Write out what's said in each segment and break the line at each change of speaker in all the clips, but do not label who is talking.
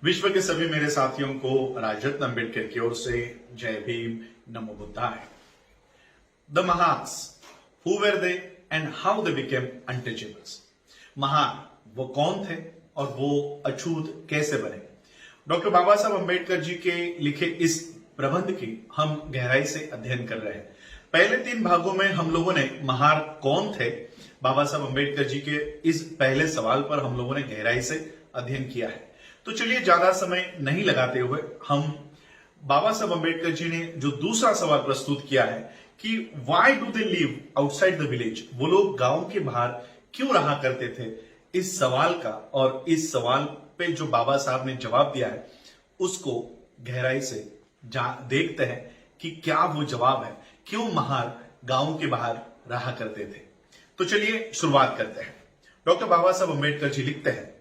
विश्व के सभी मेरे साथियों को राजरत्न अम्बेडकर की ओर से जय भीम, नमो बुद्धाय। The Mahars, who were they and how they became untouchables. महान वो कौन थे और वो अछूत कैसे बने। डॉक्टर बाबा साहब अम्बेडकर जी के लिखे इस प्रबंध की हम गहराई से अध्ययन कर रहे हैं। पहले 3 भागों में हम लोगों ने महान कौन थे, बाबा साहब अम्बेडकर जी के इस पहले सवाल पर हम लोगों ने गहराई से अध्ययन किया है। तो चलिए ज्यादा समय नहीं लगाते हुए हम बाबा साहब अम्बेडकर जी ने जो दूसरा सवाल प्रस्तुत किया है कि why do they live outside the village, वो लोग गांव के बाहर क्यों रहा करते थे, इस सवाल का और इस सवाल पे जो बाबा साहब ने जवाब दिया है उसको गहराई से देखते हैं कि क्या वो जवाब है, क्यों महार गांव के बाहर रहा करते थे। तो चलिए शुरुआत करते हैं। डॉक्टर बाबा साहब अम्बेडकर जी लिखते हैं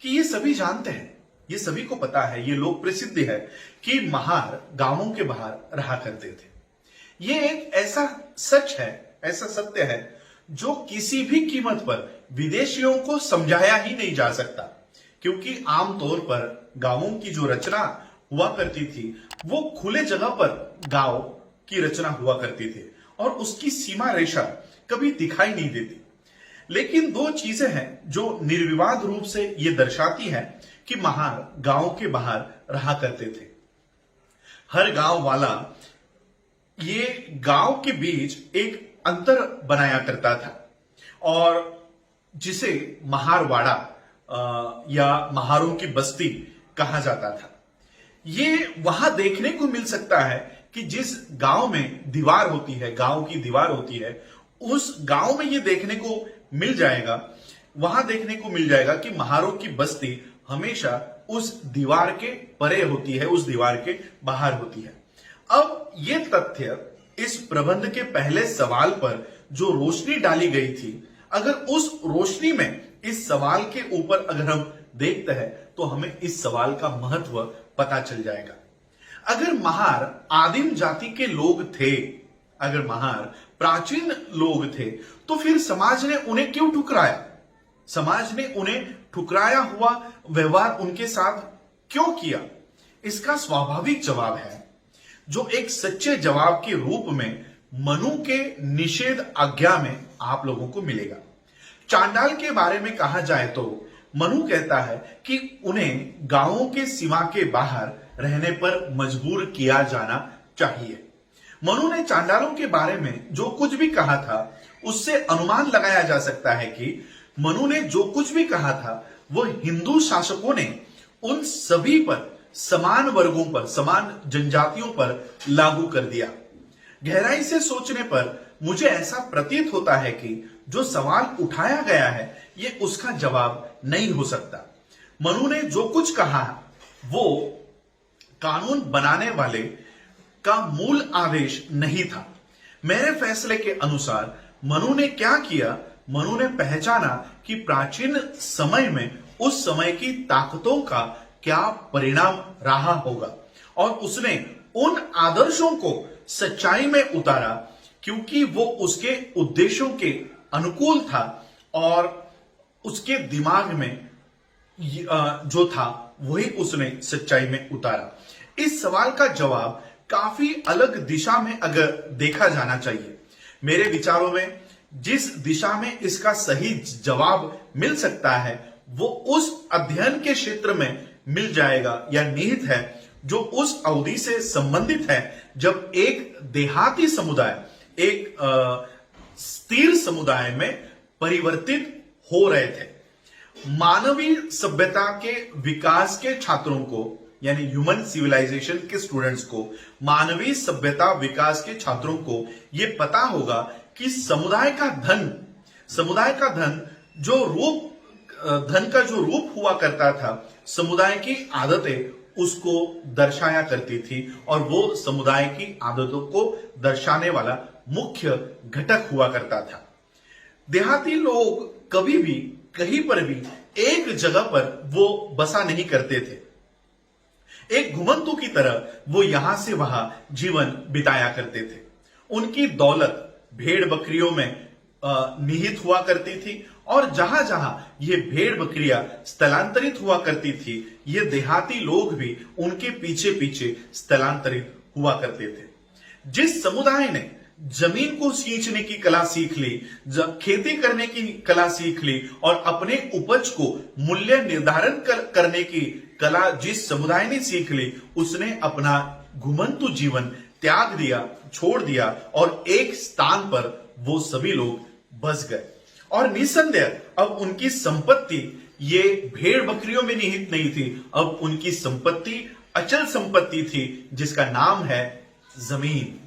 कि ये सभी जानते हैं, ये सभी को पता है, ये लोक प्रसिद्ध है कि महार गांवों के बाहर रहा करते थे। ये एक ऐसा सच है, ऐसा सत्य है जो किसी भी कीमत पर विदेशियों को समझाया ही नहीं जा सकता, क्योंकि आमतौर पर गांवों की जो रचना हुआ करती थी वो खुले जगह पर गांव की रचना हुआ करती थी और उसकी सीमा रेखा कभी दिखाई नहीं देती। लेकिन 2 चीजें हैं जो निर्विवाद रूप से ये दर्शाती हैं कि महार गांव के बाहर रहा करते थे। हर गांव वाला ये गांव के बीच एक अंतर बनाया करता था और जिसे महारवाड़ा या महारों की बस्ती कहा जाता था। ये वहां देखने को मिल सकता है कि जिस गांव में दीवार होती है, गांव की दीवार होती है, उस गांव में ये देखने को मिल जाएगा, वहां देखने को मिल जाएगा कि महारों की बस्ती हमेशा उस दीवार के परे होती है, उस दीवार के बाहर होती है। अब ये तथ्य इस प्रबंध के पहले सवाल पर जो रोशनी डाली गई थी, अगर उस रोशनी में इस सवाल के ऊपर अगर हम देखते हैं तो हमें इस सवाल का महत्व पता चल जाएगा। अगर महार आदिम जाति के लोग थे, अगर महार प्राचीन लोग थे, तो फिर समाज ने उन्हें क्यों ठुकराया? समाज ने उन्हें ठुकराया हुआ व्यवहार उनके साथ क्यों किया? इसका स्वाभाविक जवाब है, जो एक सच्चे जवाब के रूप में मनु के निषेध आज्ञा में आप लोगों को मिलेगा। चांडाल के बारे में कहा जाए तो मनु कहता है कि उन्हें गांवों के सीमा के बाहर रहने पर मजबूर किया जाना चाहिए। मनु ने चांडालों के बारे में जो कुछ भी कहा था उससे अनुमान लगाया जा सकता है कि मनु ने जो कुछ भी कहा था वो हिंदू शासकों ने उन सभी पर, समान वर्गों पर, समान जनजातियों पर लागू कर दिया। गहराई से सोचने पर मुझे ऐसा प्रतीत होता है कि जो सवाल उठाया गया है ये उसका जवाब नहीं हो सकता। मनु ने जो कुछ कहा वो कानून बनाने वाले का मूल आदेश नहीं था। मेरे फैसले के अनुसार मनु ने क्या किया? मनु ने पहचाना कि प्राचीन समय में उस समय की ताकतों का क्या परिणाम रहा होगा और उसने उन आदर्शों को सच्चाई में उतारा, क्योंकि वो उसके उद्देश्यों के अनुकूल था और उसके दिमाग में जो था वही उसने सच्चाई में उतारा। इस सवाल का जवाब काफी अलग दिशा में अगर देखा जाना चाहिए। मेरे विचारों में जिस दिशा में इसका सही जवाब मिल सकता है वो उस अध्ययन के क्षेत्र में मिल जाएगा या निहित है जो उस अवधि से संबंधित है जब एक देहाती समुदाय एक स्थिर समुदाय में परिवर्तित हो रहे थे। मानवीय सभ्यता के विकास के छात्रों को, यानी ह्यूमन सिविलाइजेशन के स्टूडेंट्स को, मानवीय सभ्यता विकास के छात्रों को यह पता होगा कि समुदाय का धन धन का जो रूप हुआ करता था, समुदाय की आदतें उसको दर्शाया करती थी और वो समुदाय की आदतों को दर्शाने वाला मुख्य घटक हुआ करता था। देहाती लोग कभी भी कहीं पर भी एक जगह पर वो बसा नहीं करते थे। एक घुमंतु की तरह वो यहां से वहां जीवन बिताया करते थे। उनकी दौलत भेड़ बकरियों में निहित हुआ करती थी और जहां जहां ये भेड़ बकरियां स्थलांतरित हुआ करती थी, ये देहाती लोग भी उनके पीछे पीछे स्थलांतरित हुआ करते थे। जिस समुदाय ने जमीन को सींचने की कला सीख ली, खेती करने की कला सीख ली और अपने उपज को मूल्य निर्धारण करने की कला जिस समुदाय ने सीख ली, उसने अपना घुमंतु जीवन त्याग दिया, छोड़ दिया और एक स्थान पर वो सभी लोग बस गए। और निसंदेह अब उनकी संपत्ति ये भेड़ बकरियों में निहित नहीं थी, अब उनकी संपत्ति अचल संपत्ति थी जिसका नाम है जमीन।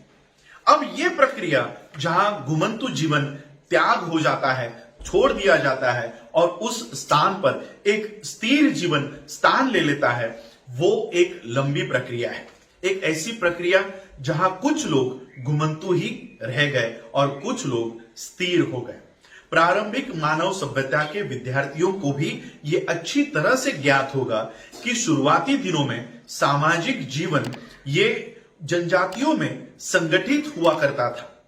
अब ये प्रक्रिया जहां घुमंतु जीवन त्याग हो जाता है, छोड़ दिया जाता है और उस स्थान पर एक स्थिर जीवन स्थान ले लेता है, वो एक लंबी प्रक्रिया है। एक ऐसी प्रक्रिया जहां कुछ लोग घुमंतु ही रह गए और कुछ लोग स्थिर हो गए। प्रारंभिक मानव सभ्यता के विद्यार्थियों को भी यह अच्छी तरह से ज्ञात होगा कि शुरुआती दिनों में सामाजिक जीवन ये जनजातियों में संगठित हुआ करता था।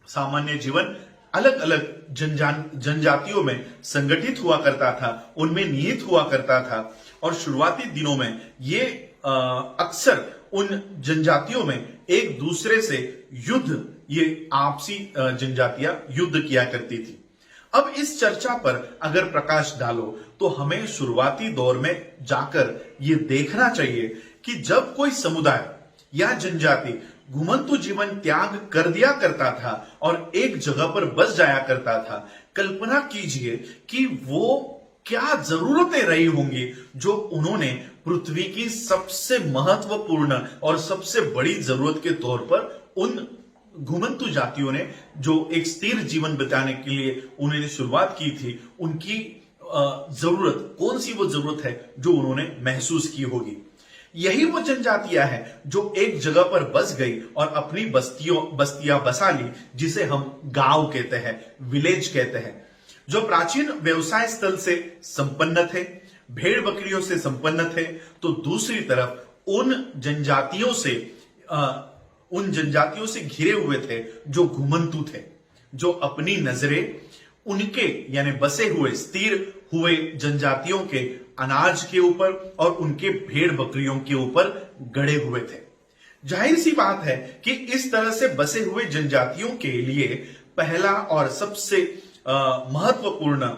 सामान्य जीवन अलग अलग जनजातियों में संगठित हुआ करता था, उनमें निहित हुआ करता था और शुरुआती दिनों में ये अक्सर उन जनजातियों में एक दूसरे से युद्ध, ये आपसी जनजातियां युद्ध किया करती थी। अब इस चर्चा पर अगर प्रकाश डालो तो हमें शुरुआती दौर में जाकर ये देखना चाहिए कि जब कोई समुदाय या जनजाति घुमंतु जीवन त्याग कर दिया करता था और एक जगह पर बस जाया करता था, कल्पना कीजिए कि वो क्या जरूरतें रही होंगी जो उन्होंने पृथ्वी की सबसे महत्वपूर्ण और सबसे बड़ी जरूरत के तौर पर उन घुमंतु जातियों ने जो एक स्थिर जीवन बिताने के लिए उन्होंने शुरुआत की थी, उनकी जरूरत कौन सी वो जरूरत है जो उन्होंने महसूस की होगी। यही वो जनजातियां हैं जो एक जगह पर बस गई और अपनी बस्तियां बसा ली, जिसे हम गांव कहते हैं, विलेज कहते हैं, जो प्राचीन व्यवसाय स्थल से संपन्न थे, भेड़ बकरियों से संपन्न थे, तो दूसरी तरफ उन जनजातियों से घिरे हुए थे जो घुमंतु थे, जो अपनी नजरें उनके यानी बसे हुए स्थिर हुए जनजातियों के अनाज के ऊपर और उनके भेड़ बकरियों के ऊपर गड़े हुए थे। जाहिर सी बात है कि इस तरह से बसे हुए जनजातियों के लिए पहला और सबसे महत्वपूर्ण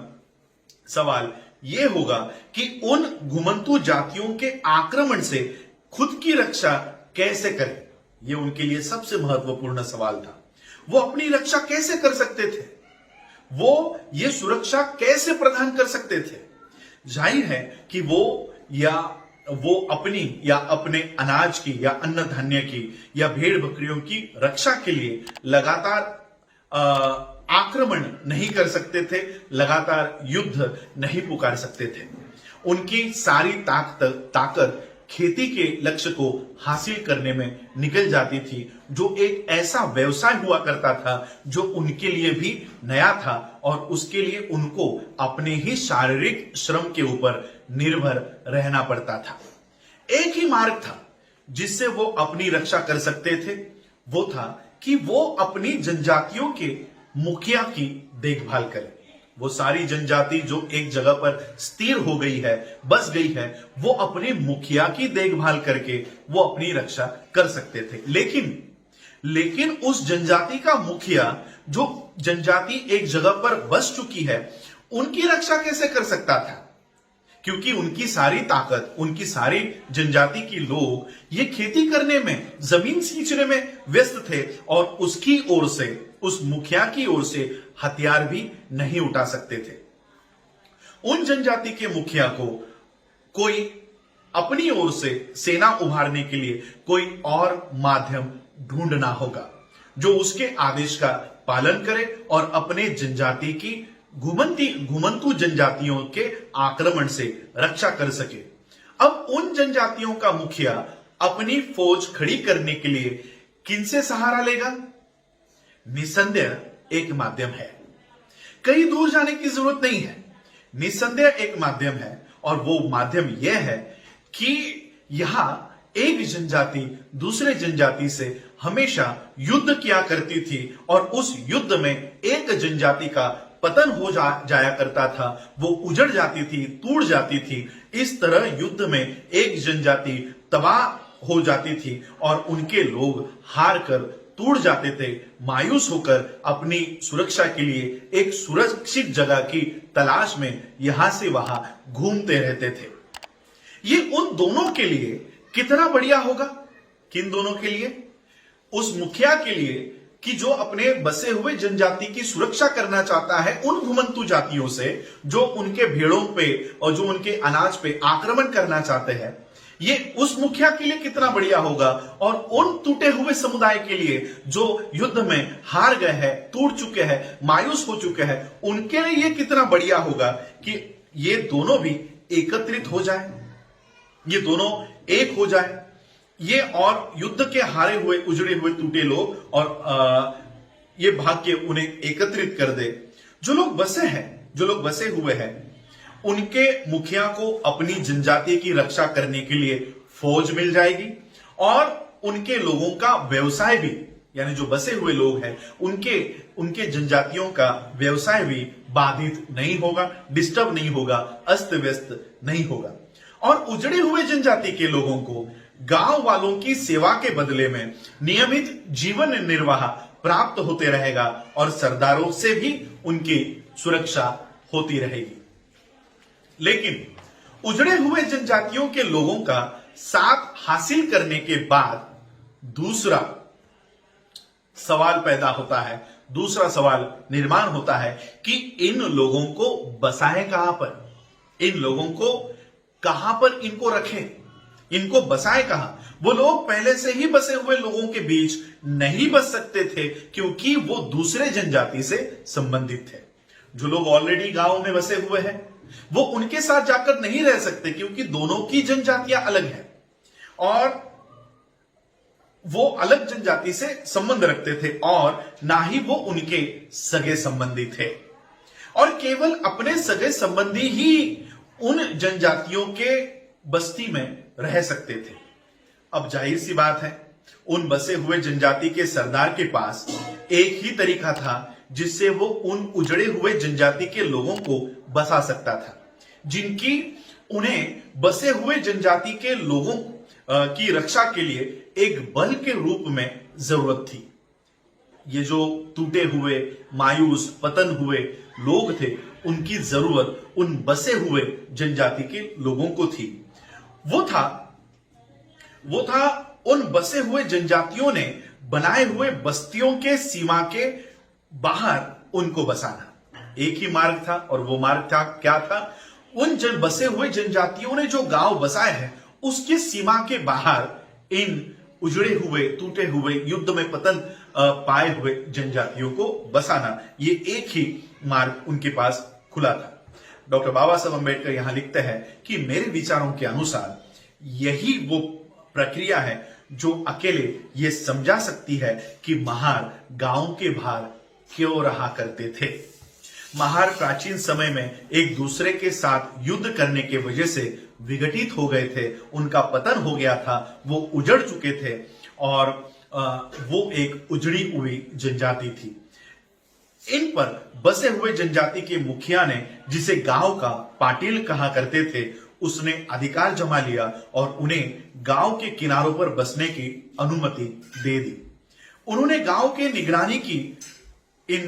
सवाल यह होगा कि उन घुमंतु जातियों के आक्रमण से खुद की रक्षा कैसे करें। यह उनके लिए सबसे महत्वपूर्ण सवाल था। वो अपनी रक्षा कैसे कर सकते थे, वो ये सुरक्षा कैसे प्रदान कर सकते थे। जाहिर है कि वो अपनी या अपने अनाज की या अन्न धान्य की या भेड़ बकरियों की रक्षा के लिए लगातार आक्रमण नहीं कर सकते थे, लगातार युद्ध नहीं पुकार सकते थे। उनकी सारी ताकत खेती के लक्ष्य को हासिल करने में निकल जाती थी, जो एक ऐसा व्यवसाय हुआ करता था जो उनके लिए भी नया था और उसके लिए उनको अपने ही शारीरिक श्रम के ऊपर निर्भर रहना पड़ता था। एक ही मार्ग था जिससे वो अपनी रक्षा कर सकते थे, वो था कि वो अपनी जनजातियों के मुखिया की देखभाल करें। वो सारी जनजाति जो एक जगह पर स्थिर हो गई है, बस गई है, वो अपने मुखिया की देखभाल करके वो अपनी रक्षा कर सकते थे। लेकिन उस जनजाति का मुखिया, जो जनजाति एक जगह पर बस चुकी है, उनकी रक्षा कैसे कर सकता था? क्योंकि उनकी सारी ताकत, उनकी सारी जनजाति की लोग ये खेती करने में, जमीन सींचने में व्यस्त थे और उसकी ओर से, उस मुखिया की ओर से हथियार भी नहीं उठा सकते थे। उन जनजाति के मुखिया को कोई अपनी ओर से सेना उभारने के लिए कोई और माध्यम ढूंढना होगा जो उसके आदेश का पालन करे और अपने जनजाति की घुमंतु जनजातियों के आक्रमण से रक्षा कर सके। अब उन जनजातियों का मुखिया अपनी फौज खड़ी करने के लिए किनसे सहारा लेगा? निसंदेह एक माध्यम है, कहीं दूर जाने की जरूरत नहीं है। निसंदेह एक माध्यम है और वो माध्यम यह है कि यहां एक जनजाति दूसरे जनजाति से हमेशा युद्ध किया करती थी और उस युद्ध में एक जनजाति का पतन हो जाया करता था, वो उजड़ जाती थी, टूट जाती थी। इस तरह युद्ध में एक जनजाति तबाह हो जाती थी और उनके लोग हार कर टूट जाते थे, मायूस होकर अपनी सुरक्षा के लिए एक सुरक्षित जगह की तलाश में यहां से वहां घूमते रहते थे। ये उन दोनों के लिए कितना बढ़िया होगा। किन दोनों के लिए? उस मुखिया के लिए कि जो अपने बसे हुए जनजाति की सुरक्षा करना चाहता है उन घुमंतु जातियों से जो उनके भेड़ों पे और जो उनके अनाज पे आक्रमण करना चाहते हैं। ये उस मुखिया के लिए कितना बढ़िया होगा। और उन टूटे हुए समुदाय के लिए जो युद्ध में हार गए हैं, टूट चुके हैं, मायूस हो चुके हैं, उनके लिए ये कितना बढ़िया होगा कि ये दोनों भी एकत्रित हो जाए, ये दोनों एक हो जाए। ये और युद्ध के हारे हुए, उजड़े हुए, टूटे लोग और ये भाग्य उन्हें एकत्रित कर दे। जो लोग बसे हुए हैं, उनके मुखिया को अपनी जनजाति की रक्षा करने के लिए फौज मिल जाएगी और उनके लोगों का व्यवसाय भी, यानी जो बसे हुए लोग हैं उनके जनजातियों का व्यवसाय भी बाधित नहीं होगा, डिस्टर्ब नहीं होगा, अस्त व्यस्त नहीं होगा। और उजड़े हुए जनजाति के लोगों को गांव वालों की सेवा के बदले में नियमित जीवन निर्वाह प्राप्त होते रहेगा और सरदारों से भी उनकी सुरक्षा होती रहेगी। लेकिन उजड़े हुए जनजातियों के लोगों का साथ हासिल करने के बाद दूसरा सवाल पैदा होता है, दूसरा सवाल निर्माण होता है कि इन लोगों को बसाएं कहां पर, इन लोगों को कहां पर इनको रखें, इनको बसाएं कहां। वो लोग पहले से ही बसे हुए लोगों के बीच नहीं बस सकते थे क्योंकि वो दूसरे जनजाति से संबंधित थे। जो लोग ऑलरेडी गांव में बसे हुए हैं वो उनके साथ जाकर नहीं रह सकते क्योंकि दोनों की जनजातियां अलग हैं और वो अलग जनजाति से संबंध रखते थे और ना ही वो उनके सगे संबंधी थे और केवल अपने सगे संबंधी ही उन जनजातियों के बस्ती में रह सकते थे। अब जाहिर सी बात है, उन बसे हुए जनजाति के सरदार के पास एक ही तरीका था जिससे वो उन उजड़े हुए जनजाति के लोगों को बसा सकता था, जिनकी उन्हें बसे हुए जनजाति के लोगों की रक्षा के लिए एक बल के रूप में जरूरत थी। ये जो टूटे हुए, मायूस, पतन हुए लोग थे, उनकी जरूरत उन बसे हुए जनजाति के लोगों को थी। वो था उन बसे हुए जनजातियों ने बनाए हुए बस्तियों के सीमा के बाहर उनको बसाना। एक ही मार्ग था और वो मार्ग था, क्या था? उन बसे हुए जनजातियों ने जो गांव बसाए हैं उसके सीमा के बाहर इन उजड़े हुए, टूटे हुए, युद्ध में पतन पाए हुए जनजातियों को बसाना। ये एक ही मार्ग उनके पास खुला था। डॉक्टर बाबा साहब अम्बेडकर यहां लिखते हैं कि मेरे विचारों के अनुसार यही वो प्रक्रिया है जो अकेले ये समझा सकती है कि महार गांव के बाहर क्यों रहा करते थे। महार प्राचीन समय में एक दूसरे के साथ युद्ध करने के वजह से विघटित हो गए थे, उनका पतन हो गया था, वो उजड़ चुके थे और वो एक उजड़ी हुई जनजाति थी। इन पर बसे हुए जनजाति के मुखिया ने, जिसे गांव का पाटिल कहा करते थे, उसने अधिकार जमा लिया और उन्हें गांव के किनारों पर बसने की अनुमति दे दी। उन्होंने गांव के निगरानी की, इन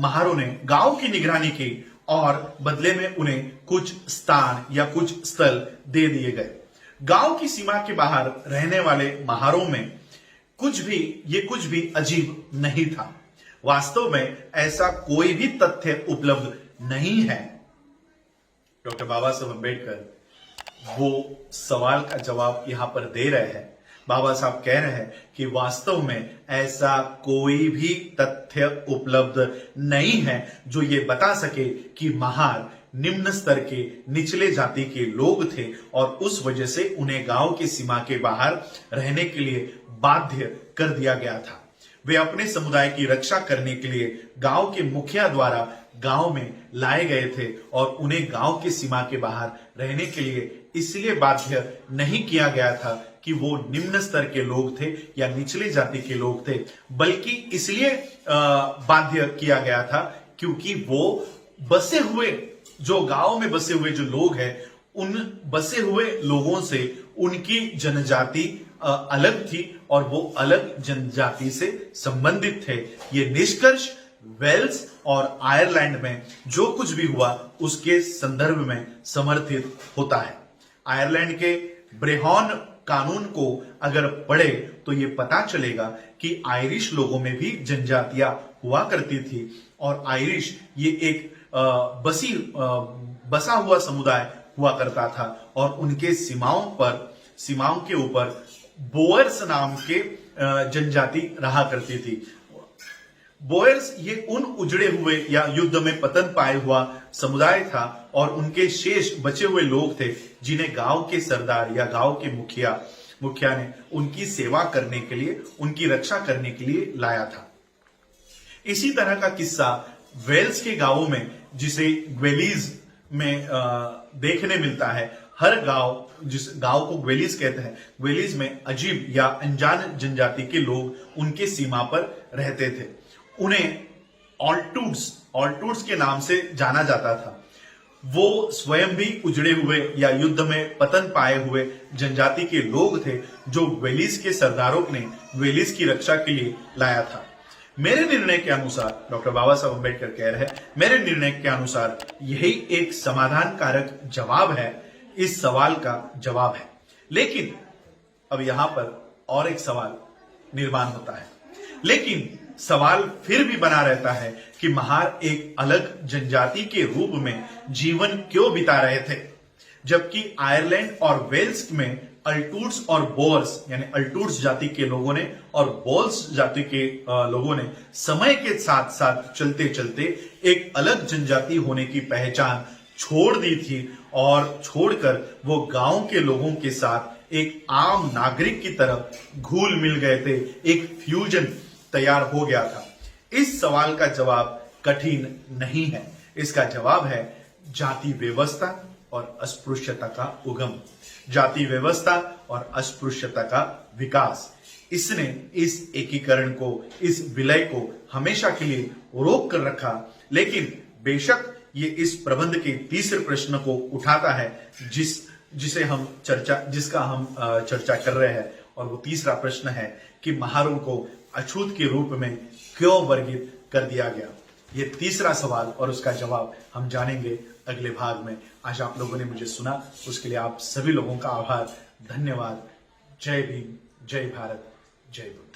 महारों ने गांव की निगरानी की और बदले में उन्हें कुछ स्थान या कुछ स्थल दे दिए गए। गांव की सीमा के बाहर रहने वाले महारों में कुछ भी अजीब नहीं था। वास्तव में ऐसा कोई भी तथ्य उपलब्ध नहीं है। डॉक्टर बाबा साहब अम्बेडकर वो सवाल का जवाब यहां पर दे रहे हैं। बाबा साहब कह रहे हैं कि वास्तव में ऐसा कोई भी तथ्य उपलब्ध नहीं है जो ये बता सके कि महार निम्न स्तर के, निचले जाति के लोग थे और उस वजह से उन्हें गांव की सीमा के बाहर रहने के लिए बाध्य कर दिया गया था। वे अपने समुदाय की रक्षा करने के लिए गांव के मुखिया द्वारा गांव में लाए गए थे और उन्हें गांव की सीमा के बाहर रहने के लिए इसलिए बाध्य नहीं किया गया था कि वो निम्न स्तर के लोग थे या निचली जाति के लोग थे, बल्कि इसलिए बाध्य किया गया था क्योंकि वो बसे हुए जो गांव में बसे हुए जो लोग हैं, उन बसे हुए लोगों से उनकी जनजाति अलग थी और वो अलग जनजाति से संबंधित थे। ये निष्कर्ष वेल्स और आयरलैंड में जो कुछ भी हुआ उसके संदर्भ में समर्थित होता है। आयरलैंड के ब्रेहॉन कानून को अगर पढ़े तो ये पता चलेगा कि आयरिश लोगों में भी जनजातियां हुआ करती थी और आयरिश ये एक बसा हुआ समुदाय हुआ करता था और उनके सीमाओं के ऊपर बोअर्स नाम के जनजाति रहा करती थी। बोअर्स ये उन उजड़े हुए या युद्ध में पतन पाए हुआ समुदाय था और उनके शेष बचे हुए लोग थे जिन्हें गांव के सरदार या गांव के मुखिया ने उनकी सेवा करने के लिए, उनकी रक्षा करने के लिए लाया था। इसी तरह का किस्सा वेल्स के गांवों में, जिसे ग्वेलीज में देखने मिलता है। हर गांव, जिस गांव को ग्वेलीज कहते हैं, ग्वेलीज में अजीब या अनजान जनजाति के लोग उनके सीमा पर रहते थे। उन्हें ऑल्टूड्स के नाम से जाना जाता था। वो स्वयं भी उजड़े हुए या युद्ध में पतन पाए हुए जनजाति के लोग थे जो ग्वेलीज के सरदारों ने ग्वेलीज की रक्षा के लिए लाया था। मेरे निर्णय के अनुसार, डॉक्टर बाबा साहब अम्बेडकर कह रहे हैं, मेरे निर्णय के अनुसार यही एक समाधान कारक जवाब है, इस सवाल का जवाब है। लेकिन अब यहां पर और एक सवाल निर्माण होता है, लेकिन सवाल फिर भी बना रहता है कि महार एक अलग जनजाति के रूप में जीवन क्यों बिता रहे थे, जबकि आयरलैंड और वेल्स में अल्टूड्स और बोअर्स यानी अल्टूड्स जाति के लोगों ने और बोल्स जाति के लोगों ने समय के साथ साथ चलते चलते एक अलग जनजाति होने की पहचान छोड़ दी थी और छोड़कर वो गांव के लोगों के साथ एक आम नागरिक की तरह घुल मिल गए थे, एक फ्यूजन तैयार हो गया था। इस सवाल का जवाब कठिन नहीं है, इसका जवाब है जाति व्यवस्था और अस्पृश्यता का उगम, जाति व्यवस्था और अस्पृश्यता का विकास। इसने इस एकीकरण को, इस विलय को हमेशा के लिए रोक कर रखा। लेकिन बेशक ये इस प्रबंध के तीसरे प्रश्न को उठाता है जिसका हम चर्चा कर रहे हैं, और वो तीसरा प्रश्न है कि महारों को अछूत के रूप में क्यों वर्गित कर दिया गया। ये तीसरा सवाल और उसका जवाब हम जानेंगे अगले भाग में। आज आप लोगों ने मुझे सुना, उसके लिए आप सभी लोगों का आभार, धन्यवाद। जय भीम, जय भारत, जय बुद्ध।